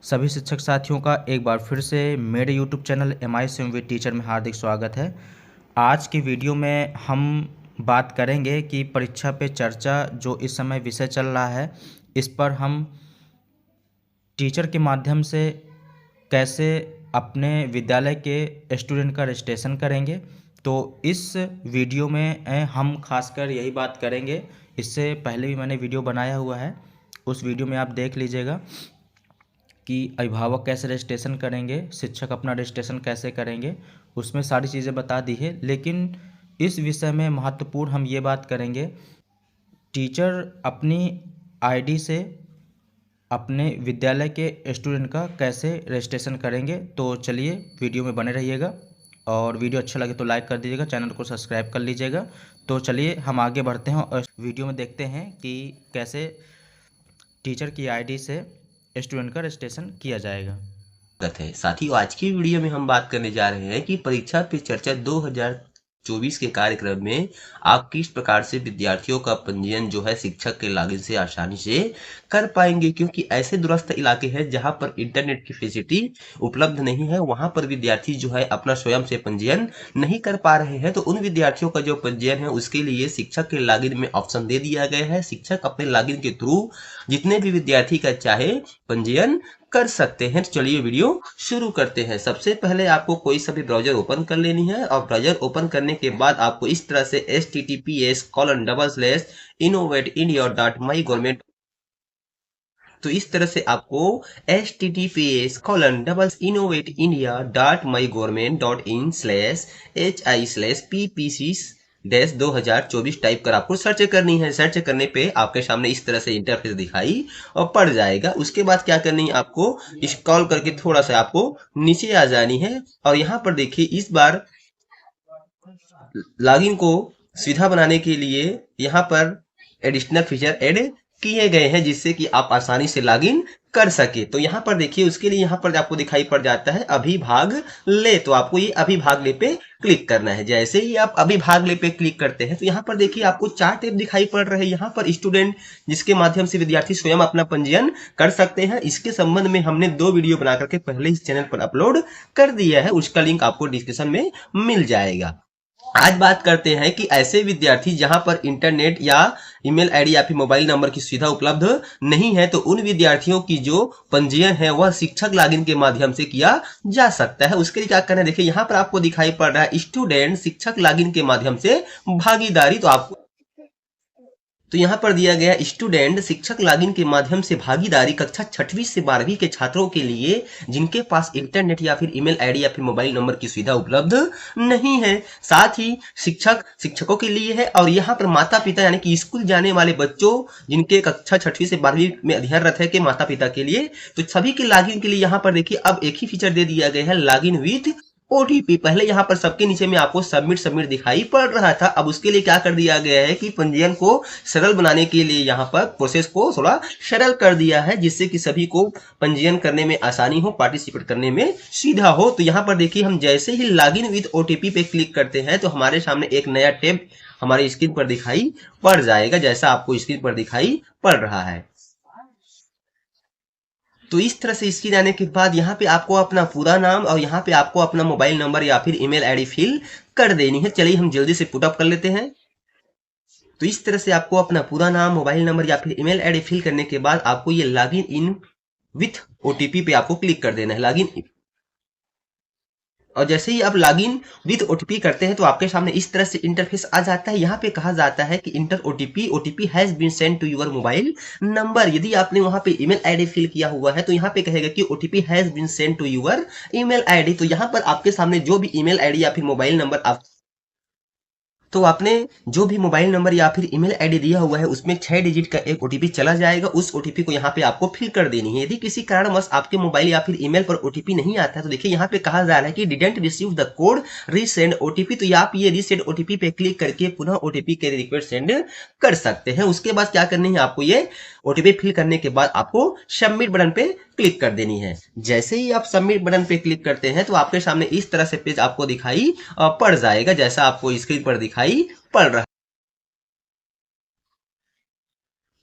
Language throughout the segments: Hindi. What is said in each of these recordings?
सभी शिक्षक साथियों का एक बार फिर से मेरे YouTube channel MI Swim with teacher में हार्दिक स्वागत है। आज की वीडियो में हम बात करेंगे कि परीक्षा पे चर्चा जो इस समय विषय चल रहा है, इस पर हम टीचर के माध्यम से कैसे अपने विद्यालय के स्टूडेंट का रजिस्ट्रेशन करेंगे। तो इस वीडियो में हम खासकर यही बात करेंगे। इससे पहले भी मैंने वीडियो बनाया हुआ है, उस वीडियो में आप देख लीजिएगा कि अभिभावक कैसे रजिस्ट्रेशन करेंगे, शिक्षक अपना रजिस्ट्रेशन कैसे करेंगे, उसमें सारी चीज़ें बता दी है। लेकिन इस विषय में महत्वपूर्ण हम ये बात करेंगे, टीचर अपनी आईडी से अपने विद्यालय के स्टूडेंट का कैसे रजिस्ट्रेशन करेंगे। तो चलिए वीडियो में बने रहिएगा और वीडियो अच्छा लगे तो लाइक कर दीजिएगा, चैनल को सब्सक्राइब कर लीजिएगा। तो चलिए हम आगे बढ़ते हैं और वीडियो में देखते हैं कि कैसे टीचर की आईडी से स्टूडेंट का रजिस्ट्रेशन किया जाएगा। है। साथियों, आज की वीडियो में हम बात करने जा रहे हैं कि परीक्षा पे चर्चा 2024 के कार्यक्रम में आप किस प्रकार से विद्यार्थियों का पंजीयन जो है शिक्षक के लॉगिन से आसानी से कर पाएंगे, क्योंकि ऐसे दूरस्थ इलाके हैं जहां पर इंटरनेट की फैसिलिटी उपलब्ध नहीं है, वहां पर विद्यार्थी जो है अपना स्वयं से पंजीयन नहीं कर पा रहे हैं। तो उन विद्यार्थियों का जो पंजीयन है उसके लिए शिक्षक के लॉगिन में ऑप्शन दे दिया गया है। शिक्षक अपने लॉगिन के थ्रू जितने भी विद्यार्थी का चाहे पंजीयन कर सकते हैं। तो चलिए वीडियो शुरू करते हैं। सबसे पहले आपको कोई सा भी ब्राउजर ओपन कर लेनी है और ब्राउजर ओपन करने के बाद आपको इस तरह से https://innovateindia.mygovernment तो इस तरह से आपको https://innovateindia.mygovernment.in/hi/ppc 2024 टाइप कर आपको सर्च करनी है। सर्च करने पे आपके सामने इस तरह से इंटरफेस दिखाई और पड़ जाएगा। उसके बाद क्या करनी है, आपको स्क्रॉल करके थोड़ा सा आपको नीचे आ जानी है और यहाँ पर देखिए इस बार लॉगिन को सीधा बनाने के लिए यहाँ पर एडिशनल फीचर ऐड किए गए हैं जिससे कि आप आसानी से लॉगिन कर सके। तो यहाँ पर देखिए उसके लिए यहाँ पर आपको दिखाई पड़ जाता है अभी भाग ले। तो आपको ये अभी भाग ले पे क्लिक करना है। जैसे ही आप अभी भाग ले पे क्लिक करते हैं तो यहाँ पर देखिए आपको 4 टैब दिखाई पड़ रहे हैं। यहाँ पर स्टूडेंट जिसके माध्यम से विद्यार्थी स्वयं अपना पंजीयन कर सकते हैं। इसके संबंध में हमने 2 वीडियो बना करके पहले इस चैनल पर अपलोड कर दिया है, उसका लिंक आपको डिस्क्रिप्शन में मिल जाएगा। आज बात करते हैं कि ऐसे विद्यार्थी जहां पर इंटरनेट या ईमेल आईडी या फिर मोबाइल नंबर की सुविधा उपलब्ध नहीं है, तो उन विद्यार्थियों की जो पंजीयन है वह शिक्षक लॉगिन के माध्यम से किया जा सकता है। उसके लिए क्या करना है, देखिए यहाँ पर आपको दिखाई पड़ रहा है स्टूडेंट शिक्षक लॉगिन के माध्यम से भागीदारी। तो यहाँ पर दिया गया स्टूडेंट शिक्षक लॉगिन के माध्यम से भागीदारी कक्षा 6वीं से 12वीं के छात्रों के लिए जिनके पास इंटरनेट या फिर ईमेल आईडी या फिर मोबाइल नंबर की सुविधा उपलब्ध नहीं है। साथ ही शिक्षकों के लिए है और यहाँ पर माता पिता यानी कि स्कूल जाने वाले बच्चों जिनके कक्षा 6वीं से 12वीं में अध्ययनरत है के माता पिता के लिए, तो सभी के लॉगिन के लिए यहाँ पर देखिए अब एक ही फीचर दे दिया गया है, लॉगिन विद ओटीपी। पहले यहाँ पर सबके नीचे में आपको सबमिट दिखाई पड़ रहा था। अब उसके लिए क्या कर दिया गया है कि पंजीयन को सरल बनाने के लिए यहाँ पर प्रोसेस को थोड़ा सरल कर दिया है जिससे कि सभी को पंजीयन करने में आसानी हो, पार्टिसिपेट करने में सीधा हो। तो यहाँ पर देखिए हम जैसे ही लॉगिन विद ओटीपी पे क्लिक करते हैं तो हमारे सामने एक नया टैब हमारी स्क्रीन पर दिखाई पड़ जाएगा, जैसा आपको स्क्रीन पर दिखाई पड़ रहा है। तो इस तरह से स्क्रीन आने के बाद यहाँ पे आपको अपना पूरा नाम और यहाँ पे आपको अपना मोबाइल नंबर या फिर ईमेल आईडी फिल कर देनी है। चलिए हम जल्दी से पुट अप कर लेते हैं। तो इस तरह से आपको अपना पूरा नाम, मोबाइल नंबर या फिर ईमेल आईडी फिल करने के बाद आपको ये लॉगिन इन विथ ओटीपी पे आपको क्लिक कर देना है, लॉगिन। और जैसे ही आप लॉगिन विद ओटीपी करते हैं तो आपके सामने इस तरह से इंटरफेस आ जाता है। यहाँ पे कहा जाता है कि enter OTP has been sent to your mobile number. यदि आपने वहां पे ईमेल आईडी फिल किया हुआ है तो यहाँ पे कहेगा कि OTP has been sent to your email ID. तो यहाँ पर आपके सामने जो भी ईमेल आईडी या फिर मोबाइल नंबर आप तो आपने जो भी मोबाइल नंबर या फिर ईमेल आईडी दिया हुआ है उसमें 6 डिजिट का एक ओटीपी चला जाएगा। उस ओटीपी को यहाँ पे आपको फिल कर देनी है। यदि किसी कारणवश आपके मोबाइल या फिर ईमेल पर ओटीपी नहीं आता है तो देखिए यहाँ पे कहा जा रहा है कि didn't receive the code resend OTP. तो आप ये रीसेंड ओटीपी पे क्लिक करके पुनः ओटीपी के रिक्वेस्ट सेंड कर सकते हैं। उसके बाद क्या करनी है, आपको ये ओटीपी फिल करने के बाद आपको सबमिट बटन पे क्लिक कर देनी है। जैसे ही आप सबमिट बटन पे क्लिक करते हैं तो आपके सामने इस तरह से पेज आपको दिखाई पड़ जाएगा, जैसा आपको स्क्रीन पर दिखाई पड़ रहा है।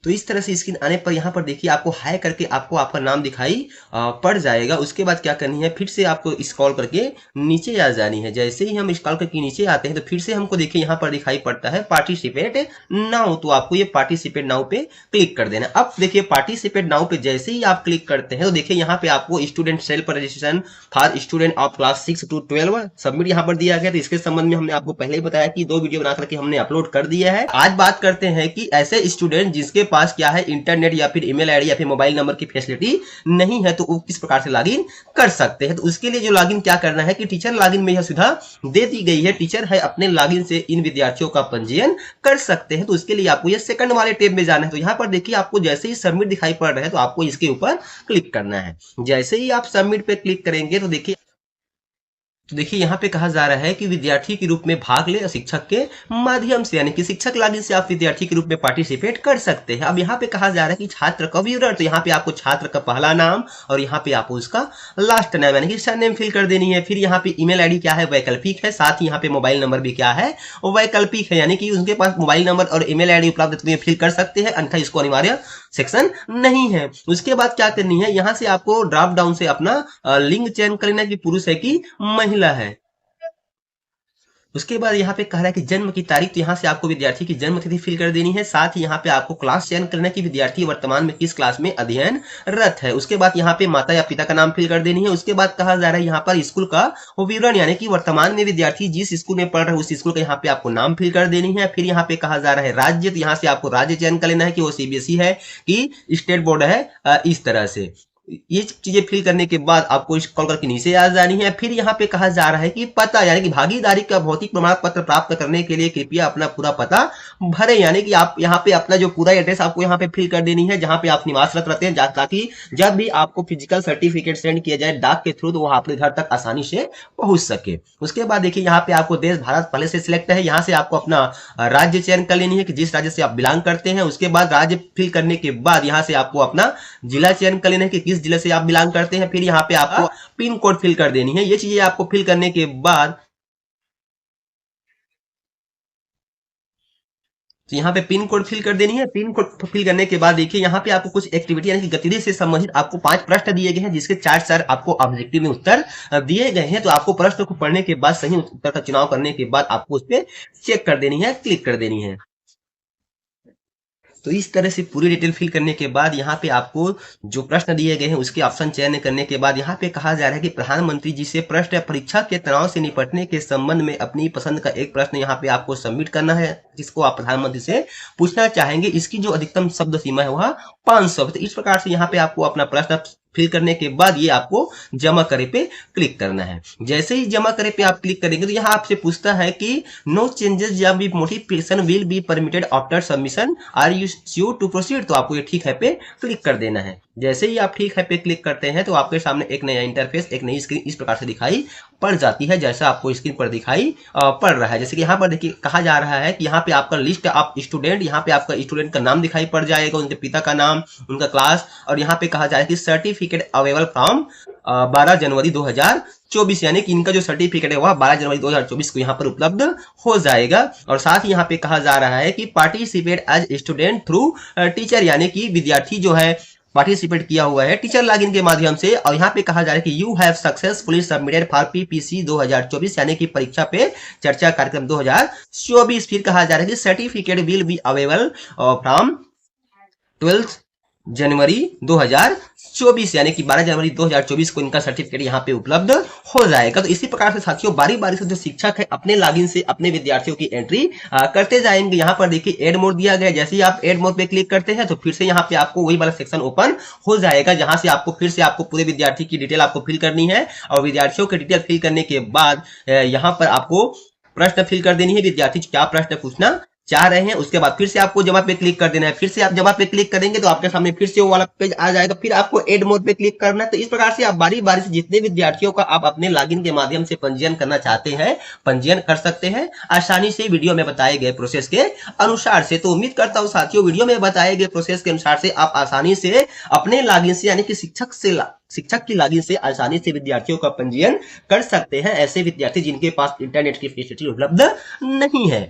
तो इस तरह से स्क्रीन आने पर यहाँ पर देखिए आपको हाई करके आपको आपका नाम दिखाई पड़ जाएगा। उसके बाद क्या करनी है, फिर से आपको स्क्रॉल करके नीचे आ जानी है। जैसे ही हम स्क्रॉल करके नीचे आते हैं तो फिर से हमको देखिए यहाँ पर दिखाई पड़ता है पार्टिसिपेट नाउ, तो आपको ये पार्टिसिपेट नाउ पे क्लिक कर देना। अब देखिए पार्टिसिपेट नाउ पे जैसे ही आप क्लिक करते हैं तो देखिए यहाँ पे आपको student self registration for student of class 6 to 12 submit यहाँ पर दिया गया। तो इसके संबंध में हमने आपको पहले ही बताया कि 2 वीडियो बना करके हमने अपलोड कर दिया है। आज बात करते हैं कि ऐसे स्टूडेंट जिसके पास क्या है इंटरनेट या फिर ईमेल आईडी या फिर मोबाइल नंबर की फैसिलिटी नहीं है तो वो किस प्रकार से लॉगिन कर सकते हैं। तो उसके लिए जो लॉगिन क्या करना है कि टीचर लॉगिन में यह सुविधा दे दी गई है। टीचर है अपने लॉगिन से इन विद्यार्थियों का पंजीयन कर सकते हैं। तो उसके लिए आपको यह सेकंड वाले टैब में जाना है। तो यहाँ पर देखिए आपको जैसे ही सबमिट दिखाई पड़ रहा है तो आपको इसके ऊपर क्लिक करना है। जैसे ही आप सबमिट पे क्लिक करेंगे तो देखिए यहाँ पे कहा जा रहा है कि विद्यार्थी के रूप में भाग ले शिक्षक के माध्यम से, यानी कि शिक्षक लॉगिन से आप विद्यार्थी के रूप में पार्टिसिपेट कर सकते हैं। अब यहाँ पे कहा जा रहा है कि छात्र का विवरण, तो यहाँ पे आपको छात्र का पहला नाम और यहाँ पे आपको उसका लास्ट नाम यानी कि सरनेम फिल कर देनी है। फिर यहाँ पे ईमेल आईडी क्या है वैकल्पिक है, साथ ही यहाँ पे मोबाइल नंबर भी क्या है वैकल्पिक है, यानी कि उनके पास मोबाइल नंबर और ईमेल आईडी उपलब्ध है तो ये फिल कर सकते हैं, अन्यथा इसको अनिवार्य सेक्शन नहीं है। उसके बाद क्या करनी है, यहाँ से आपको ड्रॉप डाउन से अपना लिंग चयन करना है कि पुरुष है कि महिला है। उसके बाद यहाँ पे कह रहा है कि जन्म की तारीख, तो यहाँ से आपको विद्यार्थी की जन्म तिथि फिल कर देनी है। साथ ही यहाँ पे आपको क्लास चयन करना है कि विद्यार्थी वर्तमान में किस क्लास में अध्ययनरत है। उसके बाद यहाँ पे माता या पिता का नाम फिल कर देनी है। उसके बाद कहा जा रहा है यहाँ पर स्कूल का विवरण, यानी कि वर्तमान में विद्यार्थी जिस स्कूल में पढ़ रहे हैं उस स्कूल का यहाँ पे आपको नाम फिल कर देनी है। फिर यहाँ पे कहा जा रहा है राज्य, तो यहाँ से आपको राज्य चयन कर लेना है कि वो सीबीएसई है कि स्टेट बोर्ड है। इस तरह से ये चीजें फिल करने के बाद आपको इस कॉल करके नीचे आ जानी है। फिर यहाँ पे कहा जा रहा है कि पता, यानी कि भागीदारी का भौतिक प्रमाण पत्र प्राप्त करने के लिए कृपया अपना पूरा पता भरे, यानी कि आप यहाँ पे अपना जो पूरा एड्रेस आपको यहाँ पे फिल कर देनी है जहाँ पे आप निवासरत रहते हैं, ताकि जब भी आपको फिजिकल सर्टिफिकेट सेंड किया जाए डाक के थ्रू तो वह आपके घर तक आसानी से पहुंच सके। उसके बाद देखिए यहाँ पे आपको देश भारत पहले से सिलेक्ट है, यहाँ से आपको अपना राज्य चयन कर लेनी है कि जिस राज्य से आप बिलोंग करते हैं। उसके बाद राज्य फिल करने के बाद यहाँ से आपको अपना जिला चयन कर लेना है कि किस जिले से आप बिलोंग करते हैं। फिर यहाँ पे आपको पिन कोड फिल कर देनी है। ये चीजें आपको फिल करने के बाद तो यहाँ पे पिन कोड फिल कर देनी है। पिन कोड फिल करने के बाद देखिए यहाँ पे आपको कुछ एक्टिविटी यानी कि गतिविधि से संबंधित आपको 5 प्रश्न दिए गए हैं, जिसके 4 आपको ऑब्जेक्टिव में उत्तर दिए गए हैं। तो आपको प्रश्न को पढ़ने के बाद सही उत्तर का चुनाव करने के बाद आपको उस पर चेक कर देनी है, क्लिक कर देनी है। तो इस तरह से पूरी डिटेल फिल करने के बाद यहाँ पे आपको जो प्रश्न दिए गए हैं उसके ऑप्शन चयन करने के बाद यहाँ पे कहा जा रहा है कि प्रधानमंत्री जी से प्रश्न परीक्षा के तनाव से निपटने के संबंध में अपनी पसंद का एक प्रश्न यहाँ पे आपको सबमिट करना है, जिसको आप प्रधानमंत्री से पूछना चाहेंगे। इसकी जो अधिकतम शब्द सीमा है वह 500 है। तो इस प्रकार से यहाँ पे आपको अपना प्रश्न फिल करने के बाद ये आपको जमा करे पे क्लिक करना है। जैसे ही जमा करे पे आप क्लिक करेंगे तो यहाँ आपसे पूछता है कि नो चेंजेस या modification will be permitted after submission, are you sure to proceed, तो आपको ये ठीक है पे क्लिक कर देना है। जैसे ही आप ठीक है पे क्लिक करते हैं तो आपके सामने एक नया इंटरफेस, एक नई स्क्रीन इस प्रकार से दिखाई पड़ जाती है, जैसा आपको स्क्रीन पर दिखाई पड़ रहा है। जैसे कि यहाँ पर देखिए कहा जा रहा है कि यहाँ पे आपका लिस्ट ऑफ स्टूडेंट, यहाँ पे आपका स्टूडेंट का नाम दिखाई पड़ जाएगा, उनके पिता का नाम, उनका क्लास, और यहाँ पे कहा जाएगा कि सर्टिफिकेट अवेलेबल फ्रॉम 12 जनवरी 2024, यानी कि इनका जो सर्टिफिकेट है वह 12 जनवरी 2024 को यहाँ पर उपलब्ध हो जाएगा। और साथ ही यहाँ पे कहा जा रहा है कि participate as student through teacher, यानी कि विद्यार्थी जो है पार्टिसिपेट किया हुआ है टीचर लॉगिन के माध्यम से। और यहाँ पे कहा जा रहा है कि you have successfully submitted for PPC 2024, यानी कि परीक्षा पे चर्चा कार्यक्रम 2024। फिर कहा जा रहा है कि certificate will be available from 12 जनवरी 2024, यानी कि 12 जनवरी 2024 को इनका सर्टिफिकेट यहाँ पे उपलब्ध हो जाएगा। तो इसी प्रकार से साथियों बारी बारी से जो शिक्षक है अपने लॉगिन से अपने विद्यार्थियों की एंट्री करते जाएंगे। यहाँ पर देखिए एड मोड दिया गया है, जैसे ही आप एड मोड पे क्लिक करते हैं तो फिर से यहाँ पे आपको वही वाला सेक्शन ओपन हो जाएगा, जहां से आपको फिर से आपको पूरे विद्यार्थी की डिटेल आपको फिल करनी है। और विद्यार्थियों की डिटेल फिल करने के बाद यहाँ पर आपको प्रश्न फिल कर देनी है, विद्यार्थी क्या प्रश्न पूछना चाह रहे हैं। उसके बाद फिर से आपको जमा पे क्लिक कर देना है। फिर से आप जमा पे क्लिक करेंगे तो आपके सामने फिर से वो वाला पेज आ जाएगा, फिर आपको एड मोड पे क्लिक करना है। तो इस प्रकार से आप बारी बारी से जितने विद्यार्थियों का आप अपने लॉगिन के माध्यम से पंजीयन करना चाहते हैं पंजीयन कर सकते हैं आसानी से वीडियो में बताए गए प्रोसेस के अनुसार से। तो उम्मीद करता हूँ साथियों वीडियो में बताए गए प्रोसेस के अनुसार से आप आसानी से अपने लॉगिन से, यानी कि शिक्षक की लॉगिन से आसानी से विद्यार्थियों का पंजीयन कर सकते हैं, ऐसे विद्यार्थी जिनके पास इंटरनेट की फैसिलिटी उपलब्ध नहीं है।